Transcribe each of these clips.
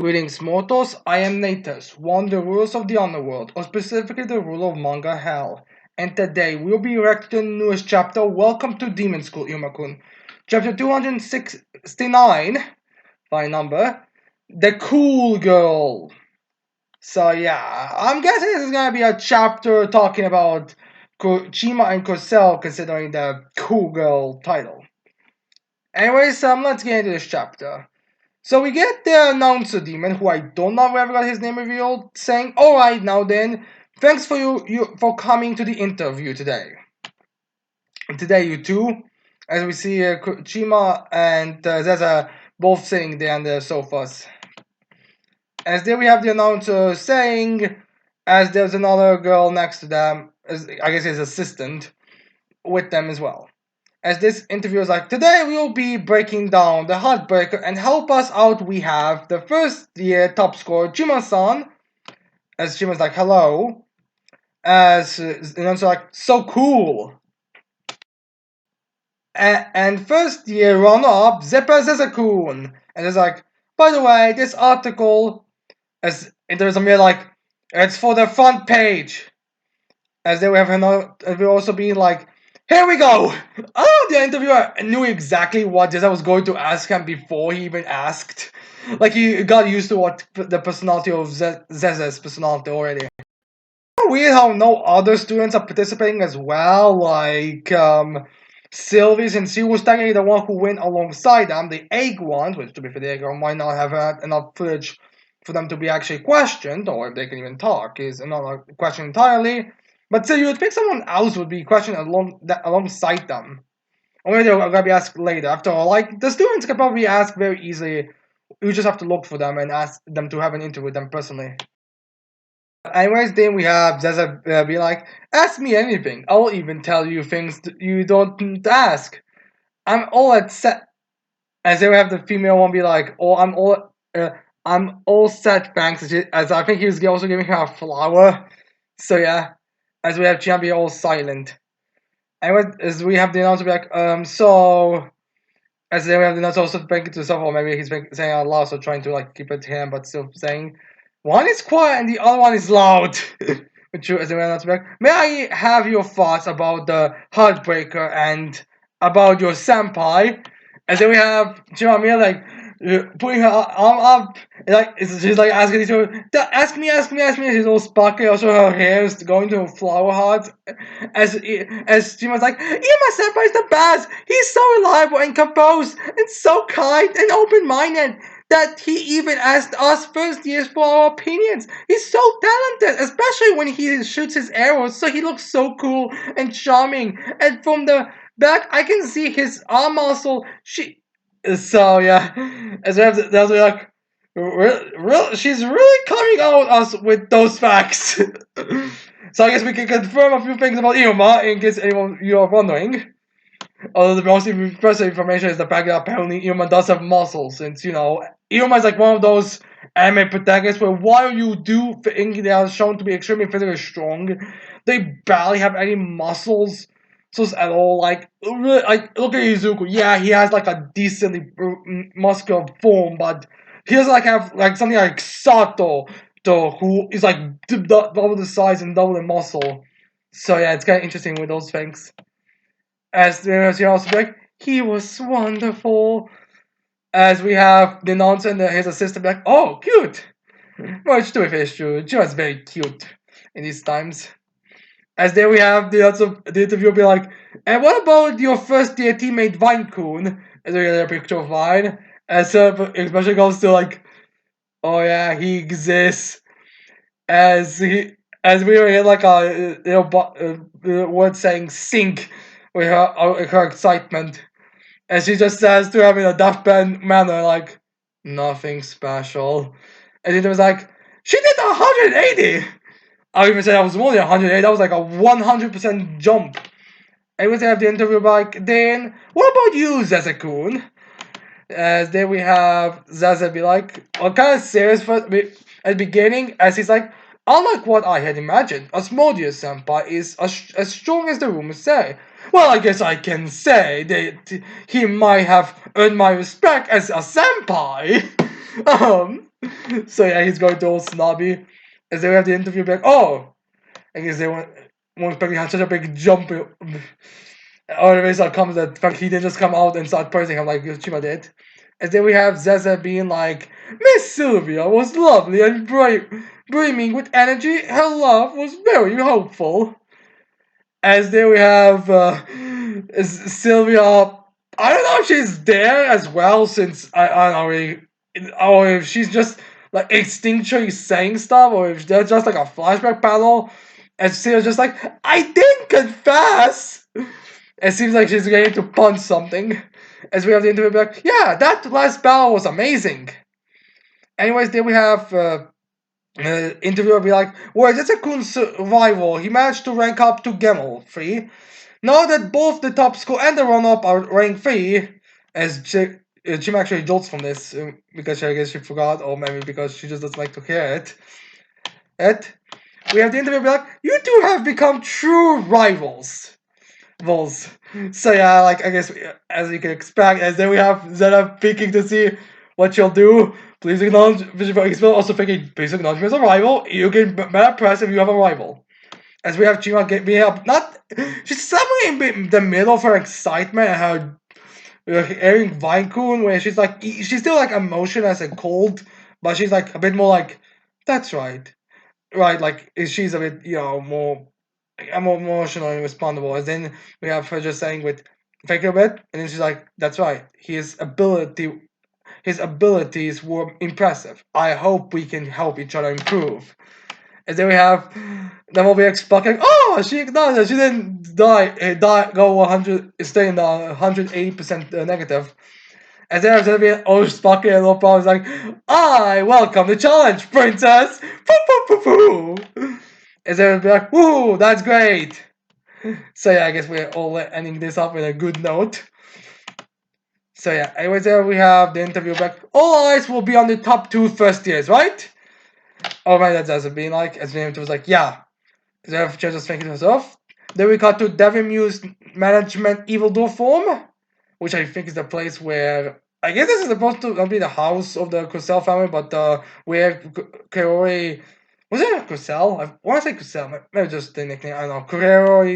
Greetings, mortals. I am Natus, one of the rulers of the underworld, or specifically the ruler of manga hell. And today we'll be reacting to the newest chapter. Welcome to Demon School, Iruma-kun. Chapter 269, by number, The Cool Girl. So yeah, I'm guessing this is gonna be a chapter talking about Chima and Cosell, considering the Cool Girl title. Anyways, let's get into this chapter. So we get the announcer demon, who I don't know where we got his name revealed, saying, "Alright now then, thanks for you for coming to the interview today." And today you two, as we see Chima and Zeza both sitting there on the sofas. As there we have the announcer saying, as there's another girl next to them, as I guess his assistant, with them as well. As this interview is like, today we will be breaking down the Heartbreaker, and help us out we have the first year top scorer, Chima-san. As Chima's like, hello. As the announcer like, so cool. And first year runner-up, Zeza-kun. And it's like, by the way, this article, as there's a mere like, it's for the front page. As they have another, will also be like, here we go! Oh, the interviewer knew exactly what Zeza was going to ask him before he even asked. Like, he got used to what the personality of Zeza's personality already. Weird how no other students are participating as well, like, Sylvie, since she was technically the one who went alongside them, the egg ones, which to be fair, the egg one might not have had enough footage for them to be actually questioned, or if they can even talk, is another question entirely. But still, you would think someone else would be questioned alongside them. Or maybe they're gonna be asked later. After all, like, the students can probably ask very easily. You just have to look for them and ask them to have an interview with them personally. Anyways, then we have Zeza be like, ask me anything. I'll even tell you things you don't ask. I'm all at set. As then we have the female one be like, oh, I'm all set, thanks. As I think he was also giving her a flower. So yeah. As we have Chiam all silent. And as we have the announcer be like, so... As then we have the announcer also thinking to himself, or maybe he's saying out loud, so trying to like keep it to him, but still saying, one is quiet and the other one is loud. Which as the announcer be like, may I have your thoughts about the Heartbreaker and about your senpai? And then we have Chiam like, putting her arm up, like she's like asking each other, ask me. She's all sparkly. Also, her hair is going to a flower heart. As she was like, Iruma senpai is the best. He's so reliable and composed, and so kind and open-minded that he even asked us first years for our opinions. He's so talented, especially when he shoots his arrows. So he looks so cool and charming. And from the back, I can see his arm muscle. So yeah, as we have that's like, she's really coming out us with those facts. So I guess we can confirm a few things about Iruma in case anyone you are wondering. Although the most impressive information is the fact that apparently Iruma does have muscles, since Iruma is like one of those anime protagonists where while you do think they are shown to be extremely physically strong, they barely have any muscles. So at all, like look at Izuku. Yeah, he has like a decently muscular form, but he doesn't like have like something like Sato, who is like double the size and double the muscle. So yeah, it's kind of interesting with those things. As you also be like, he was wonderful. As we have the announcer and his assistant be like, oh, cute. Much to be fair, true. She was very cute in these times. As there we have the interview be like, and what about your first year teammate Vine-kun? As we get a picture of Vine. As especially goes to like, oh yeah, he exists. As we were in like a word saying sync with her excitement. And she just says to him in a Daft Punk manner, like, nothing special. And it was like, she did 180! I would even say that was more than 180, that was like a 100% jump. And we have the interview like, then, what about you, Zeza-kun? As then we have Zeza be like, what kind of serious at the beginning, as he's like, unlike what I had imagined, Asmodeus senpai is as strong as the rumors say. Well, I guess I can say that he might have earned my respect as a senpai. So yeah, he's going to all snobby. As they have the interview, be like, oh, I guess they want Becky had such a big jump. Or the reason comes that fact he didn't just come out and start praising him like Chima did. And then we have Zeza being like, Miss Sylvia was lovely and brimming with energy. Her love was very hopeful. As then we have Sylvia. I don't know if she's there as well, since I don't know, or if she's just like instinctually saying stuff, or if there's just like a flashback panel, and Sylvia's just like, I didn't confess. It seems like she's going to punch something. As we have the interview, be like, yeah, that last battle was amazing. Anyways, then we have interviewer be like, well, that's a Kun survival. He managed to rank up to Gemmel 3. Now that both the top score and the run-up are rank 3, as Jim actually jolts from this, because I guess she forgot, or maybe because she just doesn't like to hear it. We have the interview be like, you two have become true rivals. So yeah, like I guess as you can expect, as then we have Zena peeking to see what she'll do. Please acknowledge. Also thinking, please acknowledge me as a rival. You can better press if you have a rival. As we have Chima being up, not she's somewhere in the middle of her excitement and her airing Vine-kun, where she's like she's still like emotionless and cold, but she's like a bit more like, that's right, like she's a bit more I'm more emotional and respondable. And then we have her just saying with fake a bit, and then she's like, "That's right. His abilities were impressive. I hope we can help each other improve." And then we have the movie explaining, "Oh, she acknowledged that she didn't go 100, stay in the 180% negative." And then there's gonna be old Spocky and little Paul is like, "I welcome the challenge, princess." Poo poo poo poo. And then it'll be like, "Woo, that's great." So yeah, I guess we're all ending this up with a good note. So yeah, anyways, there we have the interview back. All eyes will be on the top two first years, right? Oh my, that doesn't mean like, as the interview was like, yeah. They have just thinking to herself. Then we got to Devin Mew's management evil door form, which I think is the place where I guess this is supposed to be the house of the Cosell family, but where Kaori was it Cosell? I want to say Cosell, maybe just the nickname. I don't know. Kaori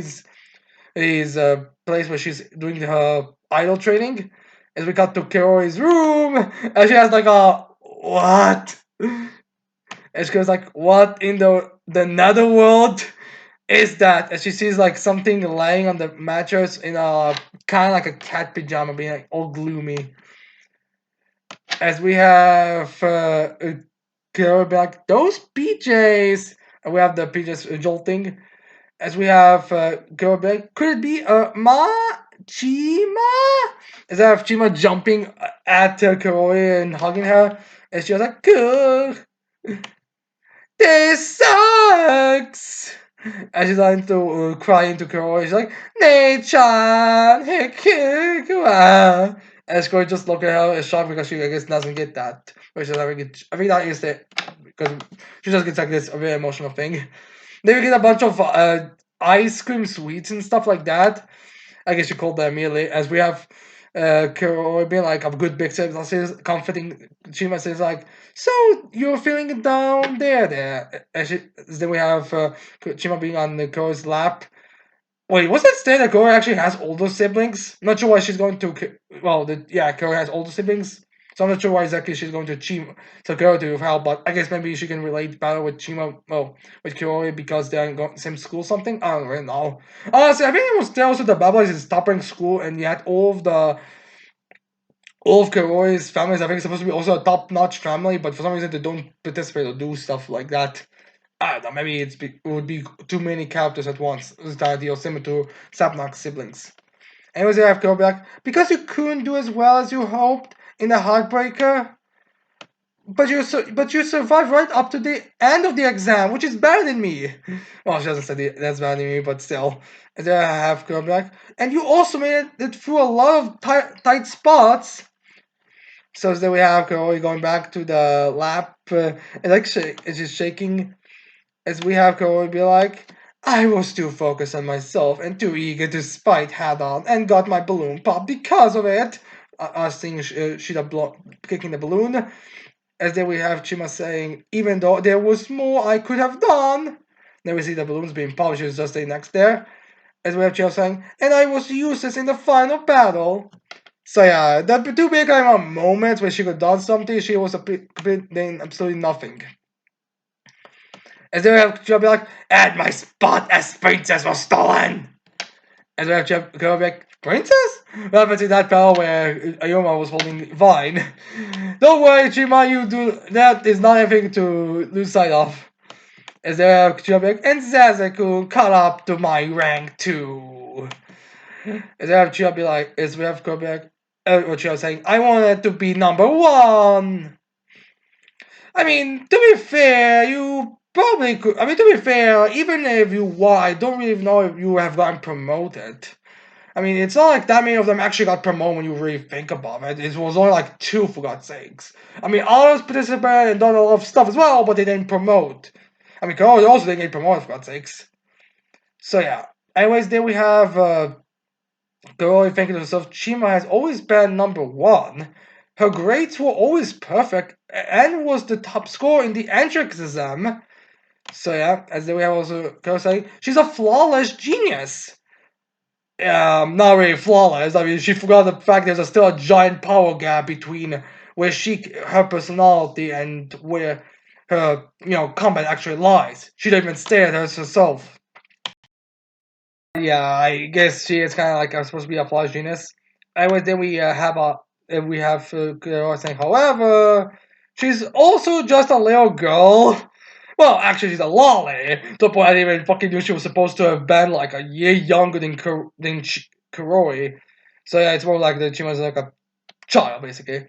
is a place where she's doing her idol training. As we got to Kaori's room, and she has like a what? And she goes like, "What in the netherworld is that?" And she sees like something laying on the mattress in a kind of like a cat pajama, being like all gloomy. As we have Kara be like, "Those PJs," and we have the PJs jolting. As we have Kara be like, "Could it be Chima?" As I have Chima jumping at Karoi and hugging her, and she was like, "Good. This sucks." And she's starting to cry into Kuro. She's like, Nei-chan, Hikikua. And Scory just look at her and shocked because she, I guess, doesn't get that. Which is, I think that is it. Because she just gets like this a very emotional thing. Then we get a bunch of ice cream sweets and stuff like that. I guess you called them immediately. As we have Kuro being like a good big set, comforting Chima says like, so you're feeling down there. Then we have Chima being on the Kuro's lap. Wait, was that state that Kuro actually has older siblings? Not sure why she's going to. Well, Kuro has older siblings. So I'm not sure why exactly she's going to Chima to Kuro to help, but I guess maybe she can relate better with Chima, well, with Kuro because they're in the same school or something. I don't really know. Honestly, I think it was there also the Baba is stopping school and yet all of Kuroi's families, I think, is supposed to be also a top-notch family, but for some reason they don't participate or do stuff like that. I don't know, maybe it would be too many characters at once. It's the idea similar to Sapnak's siblings. Anyways, I have Kuro back. Because you couldn't do as well as you hoped in the Heartbreaker, but you survived right up to the end of the exam, which is better than me. Well, she doesn't say that's better than me, but still. And then I have Kuro back. And you also made it through a lot of tight spots. So then we have Kaori going back to the lap, and like it's just shaking. As we have Kaori be like, I was too focused on myself and too eager to spite Hadon, and got my balloon popped because of it. Seeing Shida kicking the balloon. As then we have Chima saying, even though there was more I could have done. Then we see the balloons being polished, she's just staying next there. As we have Chima saying, and I was useless in the final battle. So yeah, the two big kind of moments where she could done something, she was a bit doing absolutely nothing. As they have Chima be like, and my spot as princess was stolen. As we have Chima go back, princess? What happened to that battle where Iruma was holding Vine? Don't worry, Chima, you do that is not anything to lose sight of. As they have Chima be like, and Zazaku caught up to my rank too. As they have Chima be like, as we have go back, what Chima saying, I wanted to be number one. I mean, to be fair, you probably could. I mean, to be fair, even if you won, I don't really know if you have gotten promoted. I mean, it's not like that many of them actually got promoted when you really think about it. It was only like two, for God's sakes. I mean, others participated and done a lot of stuff as well, but they didn't promote. I mean, Karo also didn't get promoted, for God's sakes. So yeah. Anyways, then we have Karo thinking to herself, Chima has always been number one. Her grades were always perfect and was the top score in the entrance exam. So yeah, as then we have also Karo saying, she's a flawless genius. Not really flawless. I mean, she forgot the fact there's still a giant power gap between where her personality and where her, combat actually lies. She didn't even stay at herself. Yeah, I guess she is kind of like supposed to be a flawless genius. Anyway, then we have Kuro saying, however, she's also just a little girl. Well, actually, she's a lolly. To the point I didn't even fucking knew she was supposed to have been like a year younger than Kuroi. So yeah, it's more like that she was like a child, basically.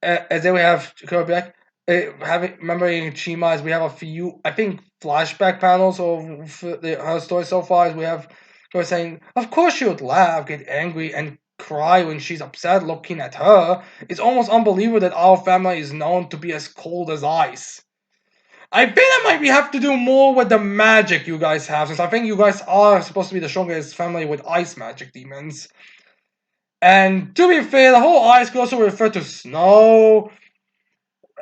As then we have Kuroi back. Remembering Chima, as we have a few, I think, flashback panels of her story so far. As we have her saying, of course she would laugh, get angry, and cry when she's upset looking at her. It's almost unbelievable that our family is known to be as cold as ice. I think I might have to do more with the magic you guys have, since I think you guys are supposed to be the strongest family with ice magic demons. And to be fair, the whole ice could also refer to snow.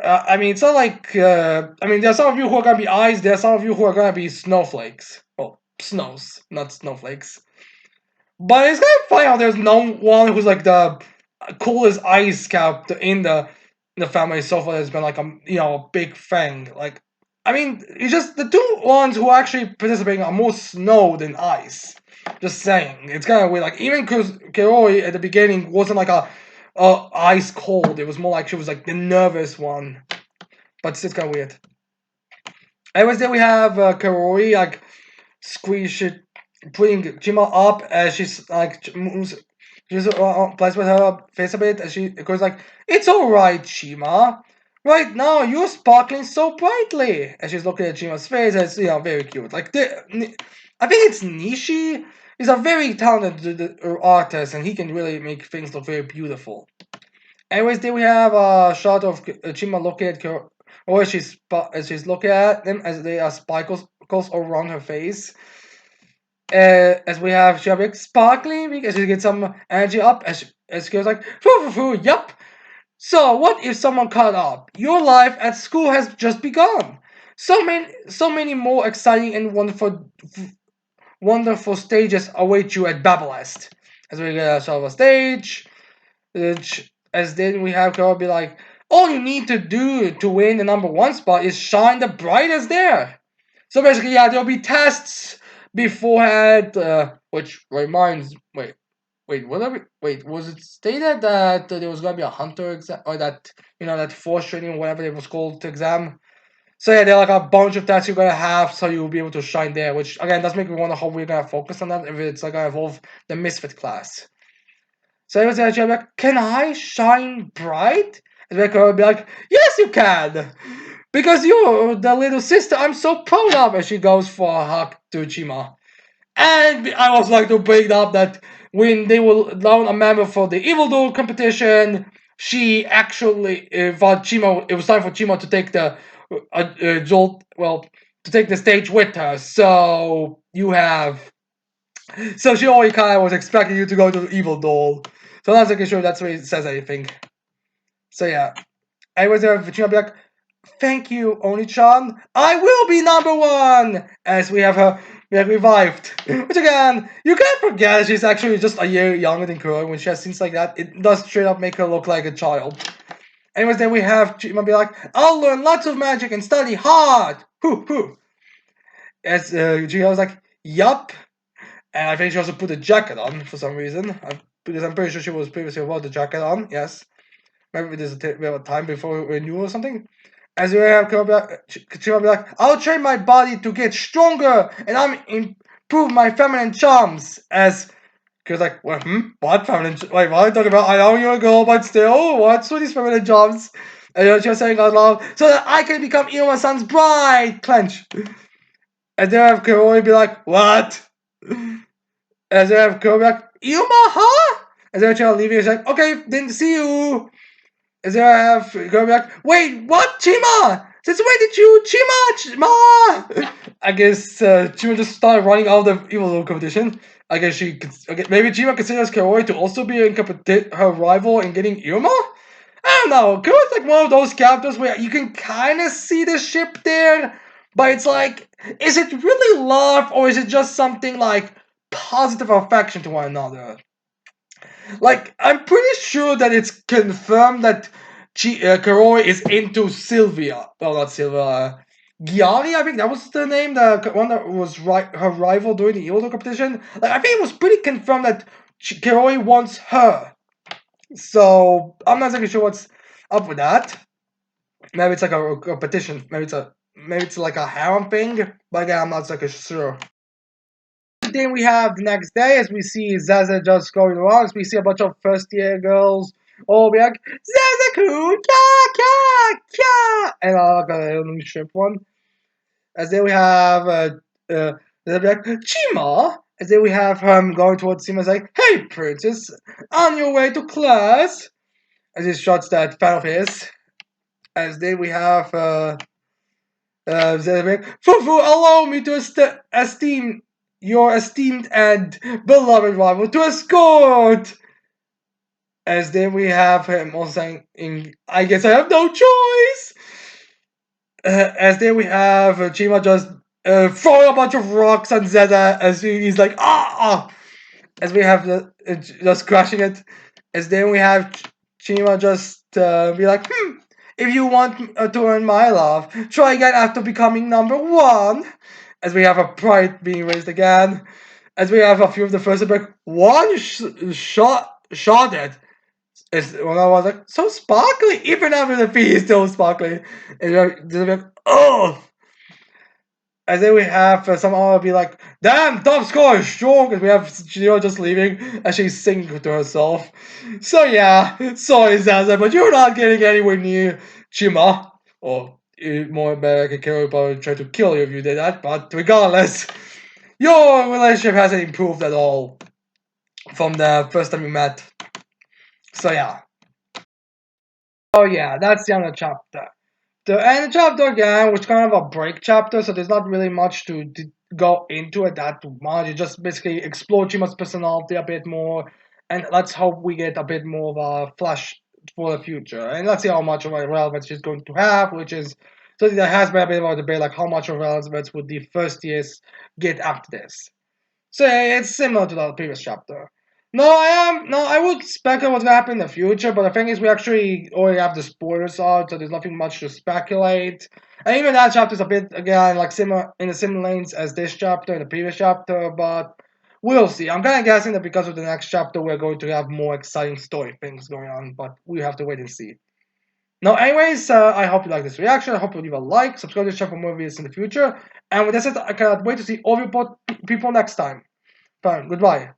I mean, it's not like. I mean, there are some of you who are gonna be ice, there are some of you who are gonna be snowflakes. Well, snows, not snowflakes. But it's kind of funny how there's no one who's like the coolest ice cap in the family so far. There's been like a big thing. Like, I mean, it's just the two ones who are actually participating are more snow than ice. Just saying, it's kind of weird. Like even Kiroi at the beginning wasn't like a ice cold. It was more like she was like the nervous one. But it's kind of weird. Anyways, then we have Kiroi like squeeze it, putting Jima up as she's like moves. Just plays with her face a bit, and she goes like, "It's all right, Chima. Right now you're sparkling so brightly." And she's looking at Chima's face, and it's very cute. Like I think it's Nishi. He's a very talented artist, and he can really make things look very beautiful. Anyways, then we have a shot of Chima looking at or as she's looking at them as they are sparkles around her face. As we have Shabik sparkling because she gets some energy up as she goes like, foo, foo, foo, yup. So what if someone caught up? Your life at school has just begun. So many more exciting and wonderful stages await you at Babelest. As we get ourselves a stage, as then we have Carol be like, all you need to do to win the number one spot is shine the brightest there. So basically, yeah, there'll be tests beforehand, which reminds. Wait, was it stated that there was gonna be a hunter exam or that that force training, whatever it was called, exam? So yeah, there are like a bunch of tests you're gonna have, so you'll be able to shine there. Which again does make me wonder how we're gonna focus on that if it's like gonna involve the misfit class. So he was actually like, can I shine bright? And Rebecca would be like, yes, you can! Because you're the little sister I'm so proud of! And she goes for a hug to Chima. And I also like to bring up that when they were down a member for the Evil Duel competition, she actually thought Chima, it was time for Chima to take the to take the stage with her. So you have so she only kind of was expecting you to go to the evil doll. So I'm not really sure that's where it says anything. So yeah. Anyways, Vegeta be like, thank you, Oni-chan. I will be number one! As we have her revived. Which again, you can't forget she's actually just a year younger than Kuro. When she has scenes like that, it does straight up make her look like a child. Anyways, then we have Chima be like, I'll learn lots of magic and study hard! Hoo hoo! As Gina was like, yup. And I think she also put a jacket on for some reason. Because I'm pretty sure she was previously without the jacket on, yes. Maybe there's a bit of time before we knew or something. As we have Chima be like, I'll train my body to get stronger and I'm improve my feminine charms. As Kyo's like, what, what feminine? Wait, what are you talking about? I know you're a girl, but still, what's with these feminine charms? And she was saying out loud, so that I can become Iruma-san's bride! Clench. And then I have Kuro be like, what? And then I have Kuro be like, Iruma, huh? And then she'll leave me, she's like, okay, didn't see you. And then I have Kuro be like, wait, what? Chima! Since when did you Chima? I guess Chima just started running out of the evil competition. I guess maybe Chima considers Kaori to also be her rival in getting Iruma? I don't know. Kaori's like one of those characters where you can kind of see the ship there, but it's like, is it really love or is it just something like positive affection to one another? Like, I'm pretty sure that it's confirmed that Karoi is into Sylvia. Well, not Sylvia. Gianni, I think that was the name, the one that was her rival during the Euro competition. Like, I think it was pretty confirmed that Karoi wants her. So, I'm not exactly sure what's up with that. Maybe it's like a competition. Maybe it's like a harem thing. But again, I'm not exactly sure. Then we have the next day as we see Zaza just going around, as we see a bunch of first year girls all be like, Zaza-kun, kya, kya, kya, and like a little shrimp one. As then we have they'll be like, Chima, as then we have him going towards Chima like, hey princess, on your way to class, as he shots that fan of his. As then we have Fufu, allow me to esteem your esteemed and beloved rival to escort. As then we have him also saying, I guess I have no choice. As then we have Chima just throwing a bunch of rocks on Zeta as he's like, ah! As we have just crashing it. As then we have Chima just be like, if you want to earn my love, try again after becoming number one. As we have a pride being raised again. As we have a few of the first break, one shot it. When I was like, so sparkly, even after the fee is still sparkly. And you're like, oh. As then we have somehow be like, damn, top score is strong. And we have Chino just leaving as she's singing to herself. So yeah, sorry Zaza, but you're not getting anywhere near Chima. Or more better, Kiro probably try to kill you if you did that. But regardless, your relationship hasn't improved at all from the first time you met. So yeah. Oh yeah, that's the end of the chapter. The end chapter again was kind of a break chapter, so there's not really much to go into it that much. You just basically explore Chima's personality a bit more, and let's hope we get a bit more of a flash for the future. And let's see how much of a relevance she's going to have, which is something that has been a bit of a debate, like how much of relevance would the first years get after this. So yeah, it's similar to the previous chapter. I would speculate what's gonna happen in the future, but the thing is we actually already have the spoilers out, so there's nothing much to speculate. And even that chapter is a bit again like similar in the same lanes as this chapter and the previous chapter, but we'll see. I'm kinda guessing that because of the next chapter we're going to have more exciting story things going on, but we have to wait and see. Now, anyways, I hope you like this reaction. I hope you leave a like, subscribe to the channel for more videos in the future. And with that said, I cannot wait to see all of you people next time. Fine, goodbye.